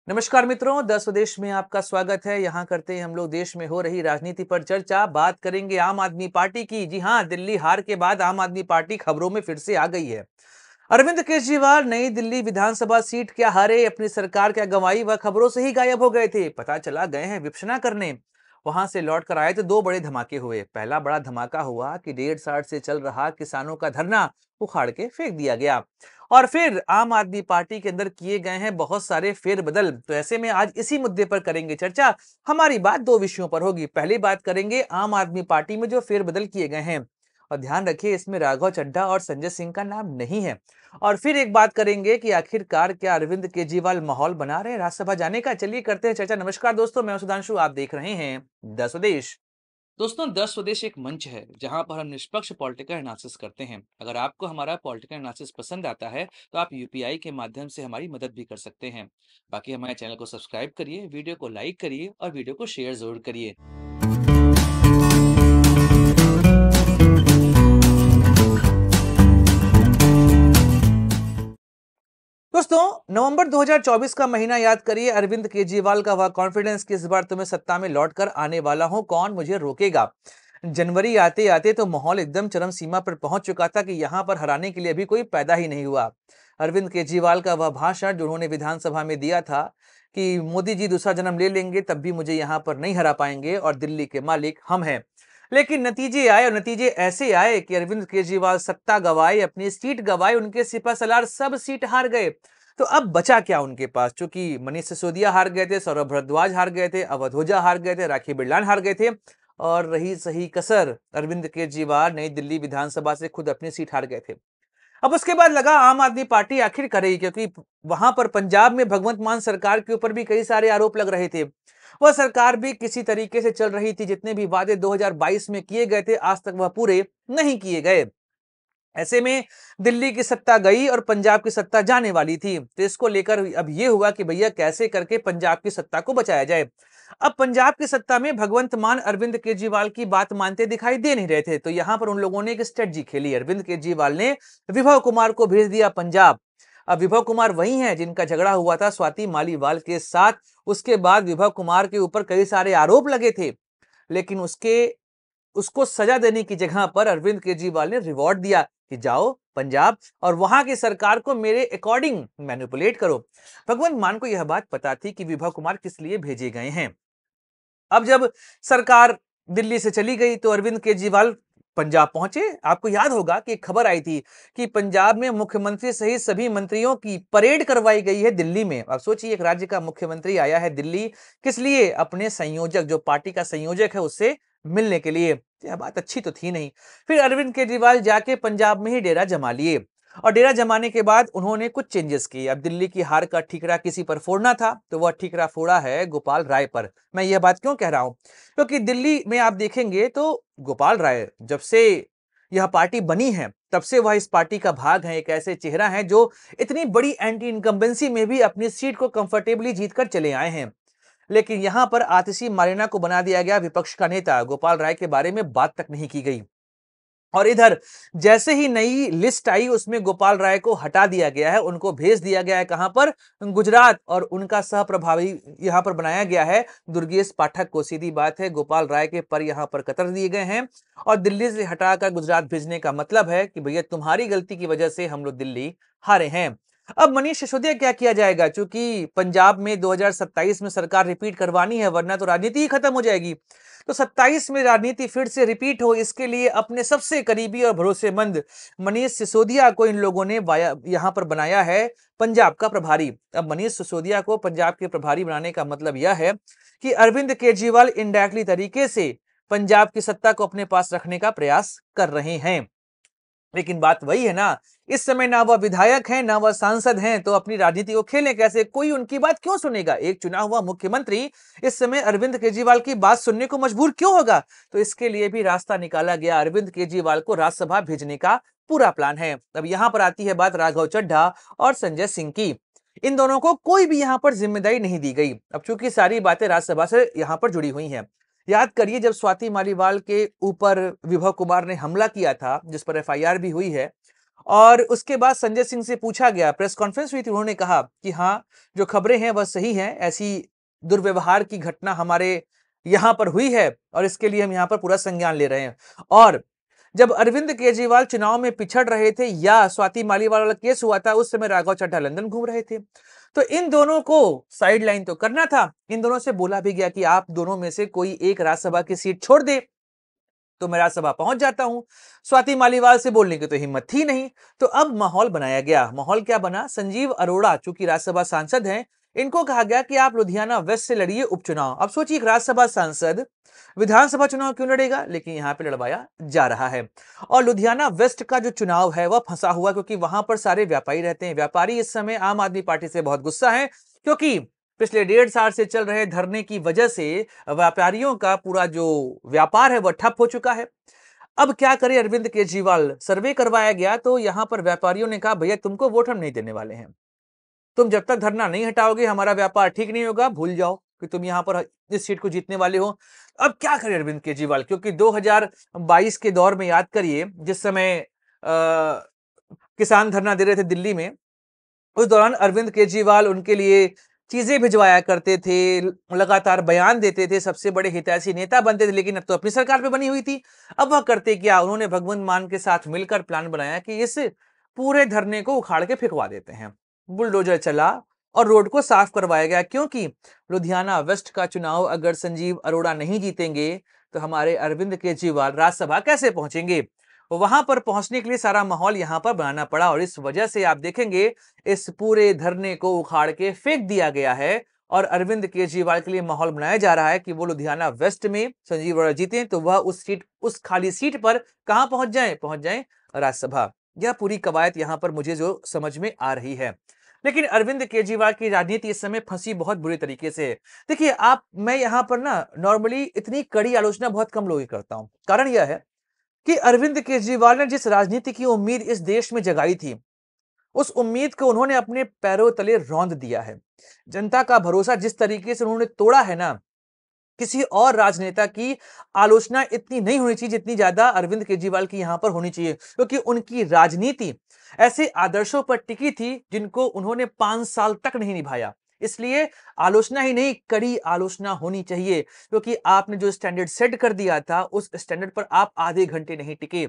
नमस्कार मित्रों, द स्वदेश में आपका स्वागत है। यहाँ करते हैं हम लोग देश में हो रही राजनीति पर चर्चा। बात करेंगे आम आदमी पार्टी की। जी हाँ, दिल्ली हार के बाद आम आदमी पार्टी खबरों में फिर से आ गई है। अरविंद केजरीवाल नई दिल्ली विधानसभा सीट क्या हारे, अपनी सरकार क्या गंवाई, वह खबरों से ही गायब हो गए थे। पता चला गए हैं विपश्यना करने। वहां से लौट कर आए तो दो बड़े धमाके हुए। पहला बड़ा धमाका हुआ कि 1.5 साल से चल रहा किसानों का धरना उखाड़ के फेंक दिया गया। और फिर आम आदमी पार्टी के अंदर किए गए हैं बहुत सारे फेरबदल। तो ऐसे में आज इसी मुद्दे पर करेंगे चर्चा। हमारी बात दो विषयों पर होगी। पहली बात करेंगे आम आदमी पार्टी में जो फेरबदल किए गए हैं, और ध्यान रखिए इसमें राघव चड्ढा और संजय सिंह का नाम नहीं है। और फिर एक बात करेंगे कि आखिरकार क्या अरविंद केजरीवाल माहौल बना रहे हैं राज्यसभा जाने का। चलिए करते हैं चर्चा। नमस्कार दोस्तों, मैं सुधांशु, आप देख रहे हैं द स्वदेश। दोस्तों, द स्वदेश एक मंच है जहां पर हम निष्पक्ष पॉलिटिकल एनालिसिस करते हैं। अगर आपको हमारा पॉलिटिकल एनालिसिस पसंद आता है तो आप यूपीआई के माध्यम से हमारी मदद भी कर सकते हैं। बाकी हमारे चैनल को सब्सक्राइब करिए, वीडियो को लाइक करिए और वीडियो को शेयर जरूर करिए। दोस्तों, नवंबर 2024 का महीना याद करिए। अरविंद केजरीवाल का वह कॉन्फिडेंस कि इस बार तुम्हें सत्ता में लौटकर आने वाला हूं, कौन मुझे रोकेगा। जनवरी आते आते तो माहौल एकदम चरम सीमा पर पहुंच चुका था कि यहां पर हराने के लिए अभी कोई पैदा ही नहीं हुआ। अरविंद केजरीवाल का वह भाषण जो उन्होंने विधानसभा में दिया था कि मोदी जी दूसरा जन्म ले लेंगे तब भी मुझे यहां पर नहीं हरा पाएंगे और दिल्ली के मालिक हम हैं। लेकिन नतीजे आए, और नतीजे ऐसे आए कि अरविंद केजरीवाल सत्ता गवाए, अपनी सीट गवाए, उनके सिपहसालार सब सीट हार गए। तो अब बचा क्या उनके पास? चूंकि मनीष सिसोदिया हार गए थे, सौरभ भारद्वाज हार गए थे, अवध ओझा हार गए थे, राखी बिरलान हार गए थे, और रही सही कसर अरविंद केजरीवाल नई दिल्ली विधानसभा से खुद अपनी सीट हार गए थे। अब उसके बाद लगा आम आदमी पार्टी आखिर करेगी, क्योंकि वहां पर पंजाब में भगवंत मान सरकार के ऊपर भी कई सारे आरोप लग रहे थे। वह सरकार भी किसी तरीके से चल रही थी। जितने भी वादे 2022 में किए गए थे आज तक वह पूरे नहीं किए गए। ऐसे में दिल्ली की सत्ता गई और पंजाब की सत्ता जाने वाली थी। तो इसको लेकर अब यह हुआ कि भैया कैसे करके पंजाब की सत्ता को बचाया जाए। अब पंजाब की सत्ता में भगवंत मान अरविंद केजरीवाल की बात मानते दिखाई दे नहीं रहे थे। तो यहां पर उन लोगों ने एक स्ट्रेटजी खेली। अरविंद केजरीवाल ने विभव कुमार को भेज दिया पंजाब। अब विभव कुमार वही हैं जिनका झगड़ा हुआ था स्वाति मालीवाल के साथ। उसके बाद विभव कुमार के ऊपर कई सारे आरोप लगे थे, लेकिन उसको सजा देने की जगह पर अरविंद केजरीवाल ने रिवॉर्ड दिया कि जाओ पंजाब और वहां की सरकार को मेरे अकॉर्डिंग मैनिपुलेट करो। भगवंत मान को यह बात पता थी कि विभव कुमार किस लिए भेजे गए हैं। अब जब सरकार दिल्ली से चली गई तो अरविंद केजरीवाल पंजाब पहुंचे। आपको याद होगा कि एक खबर आई थी कि पंजाब में मुख्यमंत्री सहित सभी मंत्रियों की परेड करवाई गई है दिल्ली में। अब सोचिए, एक राज्य का मुख्यमंत्री आया है दिल्ली, किस लिए? अपने संयोजक, जो पार्टी का संयोजक है, उससे मिलने के लिए। यह बात अच्छी तो थी नहीं। फिर अरविंद केजरीवाल जाके पंजाब में ही डेरा जमा लिए, और डेरा जमाने के बाद उन्होंने कुछ चेंजेस किए। अब दिल्ली की हार का ठीकरा किसी पर फोड़ना था, तो वह ठीकरा फोड़ा है गोपाल राय पर। मैं यह बात क्यों कह रहा हूं? क्योंकि दिल्ली में आप देखेंगे तो गोपाल राय जब से यह पार्टी बनी है तब से वह इस पार्टी का भाग है। एक ऐसे चेहरा है जो इतनी बड़ी एंटी इनकम्बेंसी में भी अपनी सीट को कंफर्टेबली जीतकर चले आए हैं। लेकिन यहां पर आतिशी मारिना को बना दिया गया विपक्ष का नेता। गोपाल राय के बारे में बात तक नहीं की गई। और इधर जैसे ही नई लिस्ट आई उसमें गोपाल राय को हटा दिया गया है। उनको भेज दिया गया है कहां पर? गुजरात। और उनका सह प्रभावी यहां पर बनाया गया है दुर्गेश पाठक को। सीधी बात है, गोपाल राय के पर यहां पर कतर दिए गए हैं और दिल्ली से हटाकर गुजरात भेजने का मतलब है कि भैया तुम्हारी गलती की वजह से हम लोग दिल्ली हारे हैं। अब मनीष सिसोदिया क्या किया जाएगा? क्योंकि पंजाब में 2027 में सरकार रिपीट करवानी है, वरना तो राजनीति ही खत्म हो जाएगी। तो 27 में राजनीति फिर से रिपीट हो, इसके लिए अपने सबसे करीबी और भरोसेमंद मनीष सिसोदिया को इन लोगों ने यहां पर बनाया है पंजाब का प्रभारी। अब मनीष सिसोदिया को पंजाब के प्रभारी बनाने का मतलब यह है कि अरविंद केजरीवाल इनडायरेक्टली तरीके से पंजाब की सत्ता को अपने पास रखने का प्रयास कर रहे हैं। लेकिन बात वही है ना, इस समय ना वह विधायक हैं ना वह सांसद हैं, तो अपनी राजनीति को खेलें कैसे? कोई उनकी बात क्यों सुनेगा? एक चुना हुआ मुख्यमंत्री इस समय अरविंद केजरीवाल की बात सुनने को मजबूर क्यों होगा? तो इसके लिए भी रास्ता निकाला गया। अरविंद केजरीवाल को राज्यसभा भेजने का पूरा प्लान है। अब यहां पर आती है बात राघव चड्ढा और संजय सिंह की। इन दोनों को कोई भी यहां पर जिम्मेदारी नहीं दी गई। अब चूंकि सारी बातें राज्यसभा से यहां पर जुड़ी हुई हैं। याद करिए, जब स्वाति मालीवाल के ऊपर विभव कुमार ने हमला किया था, जिस पर एफआईआर भी हुई है, और उसके बाद संजय सिंह से पूछा गया, प्रेस कॉन्फ्रेंस हुई थी, उन्होंने कहा कि हाँ, जो खबरें हैं वह सही हैं, ऐसी दुर्व्यवहार की घटना हमारे यहाँ पर हुई है और इसके लिए हम यहाँ पर पूरा संज्ञान ले रहे हैं। और जब अरविंद केजरीवाल चुनाव में पिछड़ रहे थे या स्वाति मालीवाल वाला केस हुआ था, उस समय राघव चड्ढा लंदन घूम रहे थे। तो इन दोनों को साइडलाइन तो करना था। इन दोनों से बोला भी गया कि आप दोनों में से कोई एक राज्यसभा की सीट छोड़ दे तो मैं राज्यसभा पहुंच जाता हूं। स्वाति मालीवाल से बोलने की तो हिम्मत थी नहीं। तो अब माहौल बनाया गया। माहौल क्या बना? संजीव अरोड़ा चूंकि राज्यसभा सांसद हैं, इनको कहा गया कि आप लुधियाना वेस्ट से लड़िए उपचुनाव। अब सोचिए, एक राज्यसभा सांसद विधानसभा चुनाव क्यों लड़ेगा, लेकिन यहां पे लड़वाया जा रहा है। और लुधियाना वेस्ट का जो चुनाव है वह फंसा हुआ, क्योंकि वहां पर सारे व्यापारी रहते हैं। व्यापारी इस समय आम आदमी पार्टी से बहुत गुस्सा है, क्योंकि पिछले 1.5 साल से चल रहे धरने की वजह से व्यापारियों का पूरा जो व्यापार है वह ठप हो चुका है। अब क्या करे अरविंद केजरीवाल? सर्वे करवाया गया तो यहां पर व्यापारियों ने कहा, भैया तुमको वोट हम नहीं देने वाले हैं। तुम जब तक धरना नहीं हटाओगे हमारा व्यापार ठीक नहीं होगा। भूल जाओ कि तुम यहां पर इस सीट को जीतने वाले हो। अब क्या करे अरविंद केजरीवाल? क्योंकि 2022 के दौर में याद करिए, जिस समय किसान धरना दे रहे थे दिल्ली में, उस दौरान अरविंद केजरीवाल उनके लिए चीजें भिजवाया करते थे, लगातार बयान देते थे, सबसे बड़े हितैषी नेता बनते थे। लेकिन अब तो अपनी सरकार पे बनी हुई थी। अब वह करते क्या? उन्होंने भगवंत मान के साथ मिलकर प्लान बनाया कि इस पूरे धरने को उखाड़ के फेंकवा देते हैं। बुलडोजर चला और रोड को साफ करवाया गया, क्योंकि लुधियाना वेस्ट का चुनाव अगर संजीव अरोड़ा नहीं जीतेंगे तो हमारे अरविंद केजरीवाल राज्यसभा कैसे पहुंचेंगे? वहां पर पहुंचने के लिए सारा माहौल यहां पर बनाना पड़ा और इस वजह से आप देखेंगे इस पूरे धरने को उखाड़ के फेंक दिया गया है और अरविंद केजरीवाल के लिए माहौल बनाया जा रहा है कि वो लुधियाना वेस्ट में संजीव अरोड़ा जीते तो वह उस खाली सीट पर कहां पहुंच जाए राज्यसभा। यह पूरी कवायद यहां पर मुझे जो समझ में आ रही है। लेकिन अरविंद केजरीवाल की राजनीति इस समय फंसी बहुत बुरी तरीके से है। देखिए मैं यहां पर ना नॉर्मली इतनी कड़ी आलोचना बहुत कम लोगों की करता हूं। कारण यह है कि अरविंद केजरीवाल ने जिस राजनीति की उम्मीद इस देश में जगाई थी, उस उम्मीद को उन्होंने अपने पैरों तले रौंद दिया है। जनता का भरोसा जिस तरीके से उन्होंने तोड़ा है ना, किसी और राजनेता की आलोचना इतनी नहीं होनी चाहिए जितनी ज्यादा अरविंद केजरीवाल की यहां पर होनी चाहिए, क्योंकि उनकी राजनीति ऐसे आदर्शों पर टिकी थी जिनको उन्होंने 5 साल तक नहीं निभाया। इसलिए आलोचना ही नहीं, कड़ी आलोचना होनी चाहिए, क्योंकि आपने जो स्टैंडर्ड सेट कर दिया था उस स्टैंडर्ड पर आप आधे घंटे नहीं टिके।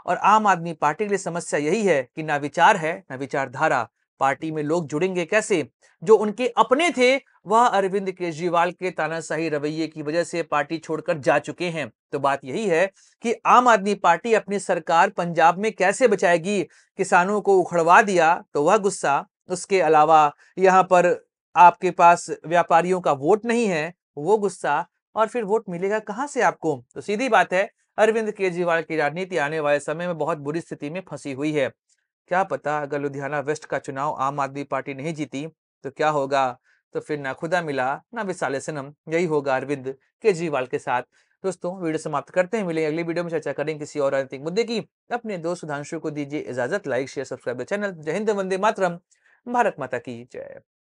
और आम आदमी पार्टी के लिए समस्या यही है कि ना विचार है ना विचारधारा। पार्टी में लोग जुड़ेंगे कैसे? जो उनके अपने थे वह अरविंद केजरीवाल के तानाशाही रवैये की वजह से पार्टी छोड़कर जा चुके हैं। तो बात यही है कि आम आदमी पार्टी अपनी सरकार पंजाब में कैसे बचाएगी? किसानों को उखड़वा दिया तो वह गुस्सा, उसके अलावा यहां पर आपके पास व्यापारियों का वोट नहीं है, वो गुस्सा, और फिर वोट मिलेगा कहां से आपको? तो सीधी बात है, अरविंद केजरीवाल की राजनीति आने वाले समय में बहुत बुरी स्थिति में फंसी हुई है। क्या पता अगर लुधियाना वेस्ट का चुनाव आम आदमी पार्टी नहीं जीती तो क्या होगा? तो फिर ना खुदा मिला ना विसाले सनम, यही होगा अरविंद केजरीवाल के साथ। दोस्तों वीडियो समाप्त करते हैं, मिलेंगे अगली वीडियो में, चर्चा करेंगे किसी और राजनीतिक मुद्दे की। अपने दोस्त सुधांशु को दीजिए इजाजत। Like share subscribe the channel. जय हिंद, वंदे मातरम। भारत माता की जय।